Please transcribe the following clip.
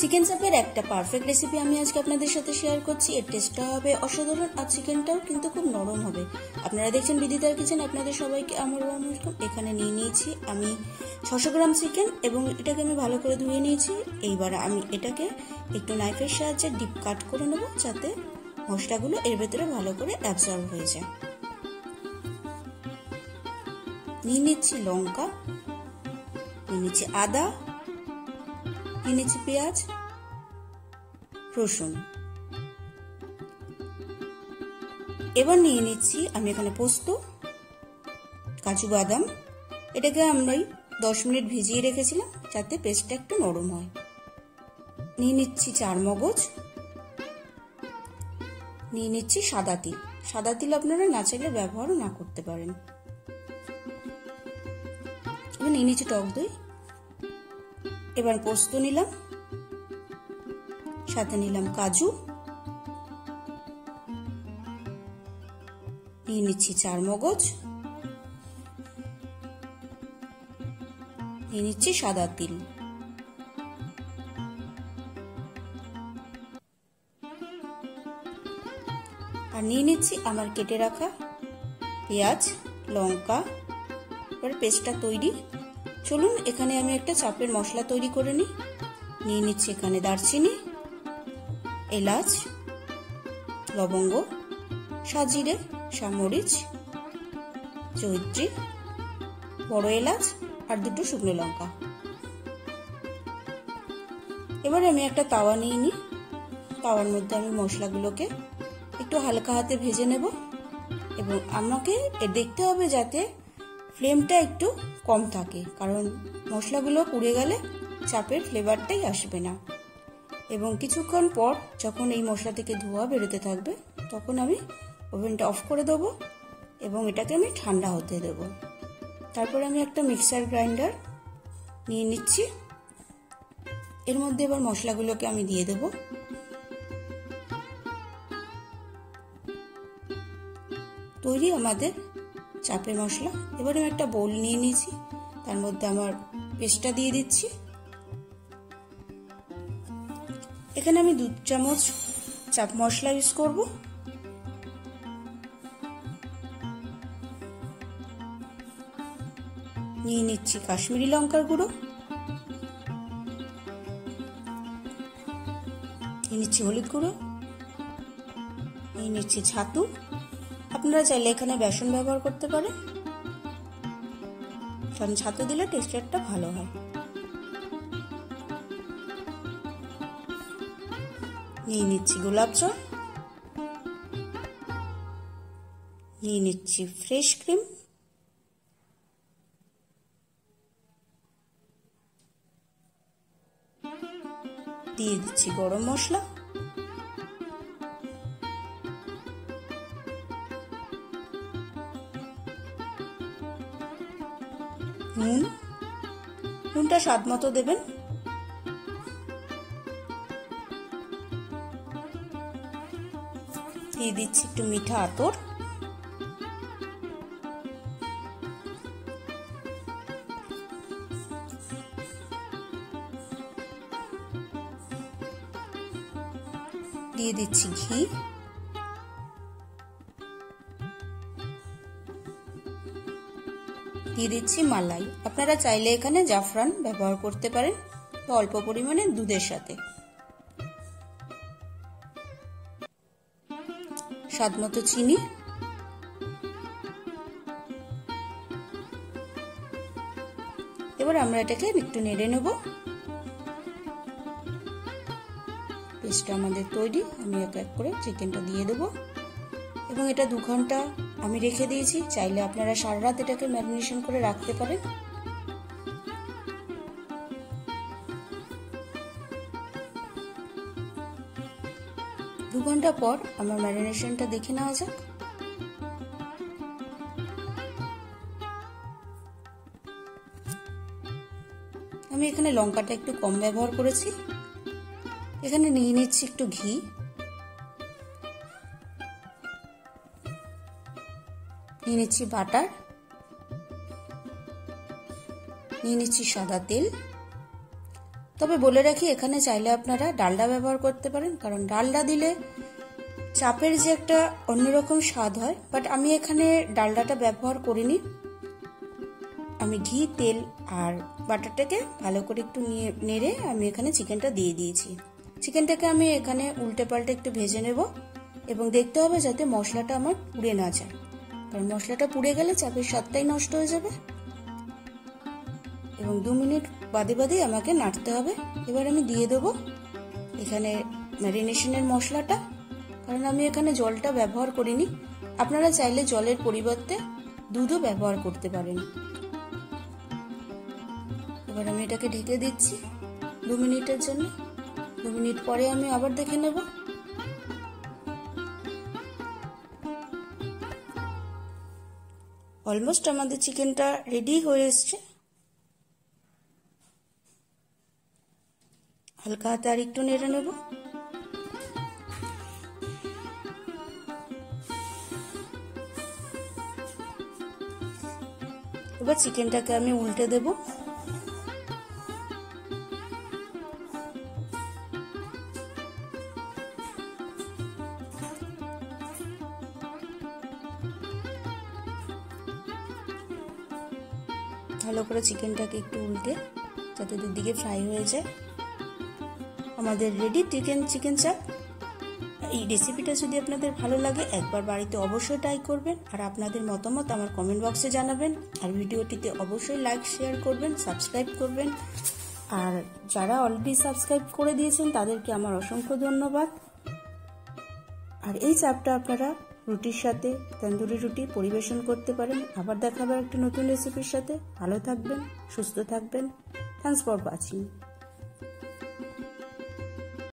Chicken চাপের একটা perfect recipe আমি আজকে আপনাদের সাথে শেয়ার করছি। এর টেস্টটা হবে অসাধারণ আর চিকেনটাও কিন্তু খুব নরম হবে। আপনারা দেখছেন বিদিতার কিচেন। আপনাদের সবাইকে আমার ওয়েলকাম। এখানে নিয়ে নিয়েছি আমি 600 গ্রাম চিকেন এবং এটাকে আমি ভালো করে ধুয়ে নিয়েছি। এইবার আমি এটাকে একটু নাইফের সাহায্যে ডিপ কাট করে নেব, যাতে মশলাগুলো এর ভেতরে ভালো করে অ্যাবজর্ব হয়ে যায়। নিয়ে নিচ্ছি লঙ্কা, নিয়ে নিচ্ছি আদা, নিয়ে নিচ্ছি পেঁয়াজ, রসুন। এবার নিয়ে নিচ্ছি আমি এখানে পোস্ত, কাজু বাদাম। এটাকে আমরা 10 মিনিট ভিজিয়ে রেখেছিলাম যাতে পেস্টটা একটু নরম হয়। নিয়ে নিচ্ছি চারমগজ, নিয়ে নিচ্ছি সাদা তিল। সাদা তিল আপনারা না চাইলে ব্যবহারও না করতে পারেন। এবার নিয়ে নিচ্ছি টক দই। এবার পোস্ত নিলাম, সাথে নিলাম কাজু, নিয়ে নিচ্ছি চারমগজ, নিয়ে নিচ্ছি সাদা তিল। আর নিয়ে নিচ্ছি আমার কেটে রাখা পেঁয়াজ, লঙ্কা। এবার পেস্টটা তৈরি। চলুন এখানে আমি একটা চাপের মশলা তৈরি করে নিই। নিয়ে নিচ্ছি এখানে দারচিনি, এলাচ, লবঙ্গ, সাজিরে, সামরিচ, জয়িত্রী, বড় এলাচ আর 2টো শুকনো লঙ্কা। এবার আমি একটা তাওয়া নিয়ে নিই। তাওয়ার মধ্যে আমি মশলাগুলোকে একটু হালকা হাতে ভেজে নেব এবং আমাকে দেখতে হবে যাতে ফ্লেমটা একটু কম থাকে, কারণ মশলাগুলো পুড়ে গেলে চাপের ফ্লেভারটাই আসবে না। এবং কিছুক্ষণ পর যখন এই মশলা থেকে ধোঁয়া বেরোতে থাকবে তখন আমি ওভেনটা অফ করে দেবো এবং এটাকে আমি ঠান্ডা হতে দেবো। তারপরে আমি একটা মিক্সার গ্রাইন্ডার নিয়ে নিচ্ছি। এর মধ্যে এবার মশলাগুলোকে আমি দিয়ে দেব। তৈরি আমাদের চাপের মশলা। এবার আমি একটা বোল নিয়ে নিয়েছি, তার মধ্যে আমার পেস্টটা দিয়ে দিচ্ছি। এখানে আমি 2 চামচ চাপ মশলা ইউজ করব। নিয়ে নিচ্ছি কাশ্মীরি লঙ্কার গুঁড়ো, নিয়ে নিচ্ছি হলুদ গুঁড়ো, নিয়ে নিচ্ছি ছাতু। আপনারা চাইলে এখানে বেসন ব্যবহার করতে পারেন, কারণ ছাতু দিলে টেক্সচারটা ভালো হয়। নিয়ে নিচ্ছি গোলাপ জল, নিয়ে নিচ্ছি ফ্রেশ ক্রিম, দিয়ে দিচ্ছি গরম মশলা, নুনটা স্বাদ মতো দেবেন। দিয়ে দিচ্ছি একটু মিঠা আতর, দিয়ে দিচ্ছি ঘি, দিয়ে দিচ্ছি মালাই। আপনারা চাইলে এখানে জাফরান ব্যবহার করতে পারেন বা অল্প পরিমাণে দুধের সাথে। স্বাদ মতো চিনি, এবার আমরা এটাকে একটু নেড়ে নেব। পেস্টটা আমাদের তৈরি। আমি এক এক করে চিকেনটা দিয়ে দেব এবং এটা 2 ঘন্টা আমি রেখে দিয়েছি। চাইলে আপনারা সারা রাত এটাকে ম্যারিনেশন করে রাখতে পারেন। দু ঘন্টা পর আমার ম্যারিনেশনটা দেখে নেওয়া যাক। আমি এখানে লঙ্কাটা একটু কম ব্যবহার করেছি। এখানে নিয়ে নিচ্ছি একটু ঘি, নিয়ে নিচ্ছি বাটার, নিয়ে নিচ্ছি সাদা তেল, তবে বলে রাখি, এখানে চাইলে আপনারা ডালডা ব্যবহার করতে পারেন, কারণ ডালডা দিলে চাপের যে একটা অন্যরকম স্বাদ হয়। বাট আমি এখানে ডালডাটা ব্যবহার করিনি। আমি ঘি, তেল আর বাটারটাকে ভালো করে একটু নেড়ে আমি এখানে চিকেনটা দিয়ে দিয়েছি। চিকেনটাকে আমি এখানে উল্টে পাল্টে একটু ভেজে নেব এবং দেখতে হবে যাতে মশলাটা আমার পুড়ে না যায়, কারণ মশলাটা পুড়ে গেলে চাপের স্বাদটাই নষ্ট হয়ে যাবে। এবং 2 মিনিট বাদে বাদে আমাকে নাড়তে হবে। এবার আমি দিয়ে দেবো এখানে ম্যারিনেশনের মশলাটা, কারণ আমি এখানে জলটা ব্যবহার করিনি। আপনারা চাইলে জলের পরিবর্তে দুধও ব্যবহার করতে পারেন। এবার আমি এটাকে ঢেকে দিচ্ছি 2 মিনিটের জন্য। 2 মিনিট পরে আমি আবার দেখে নেব। অলমোস্ট আমাদের চিকেনটা রেডি হয়ে এসছে। হালকা হাতে আর একটু নেড়ে নেব। এবার চিকেনটাকে আমি উল্টে দেব। ভালো করে চিকেনটাকে একটু উল্টে যাতে দুদিকে ফ্রাই হয়ে যায়। আমাদের রেডি চিকেন চাপ। এই রেসিপিটা যদি আপনাদের ভালো লাগে একবার বাড়িতে অবশ্যই ট্রাই করবেন, আর আপনাদের মতামত আমার কমেন্ট বক্সে জানাবেন। আর ভিডিওটিতে অবশ্যই লাইক, শেয়ার করবেন, সাবস্ক্রাইব করবেন। আর যারা অলরেডি সাবস্ক্রাইব করে দিয়েছেন তাদেরকে আমার অসংখ্য ধন্যবাদ। আর এই চাপটা আপনারা রুটির সাথে, তন্দুরি রুটি পরিবেশন করতে পারেন। আবার দেখা হবে একটা নতুন রেসিপির সাথে। ভালো থাকবেন, সুস্থ থাকবেন। Thanks for watching.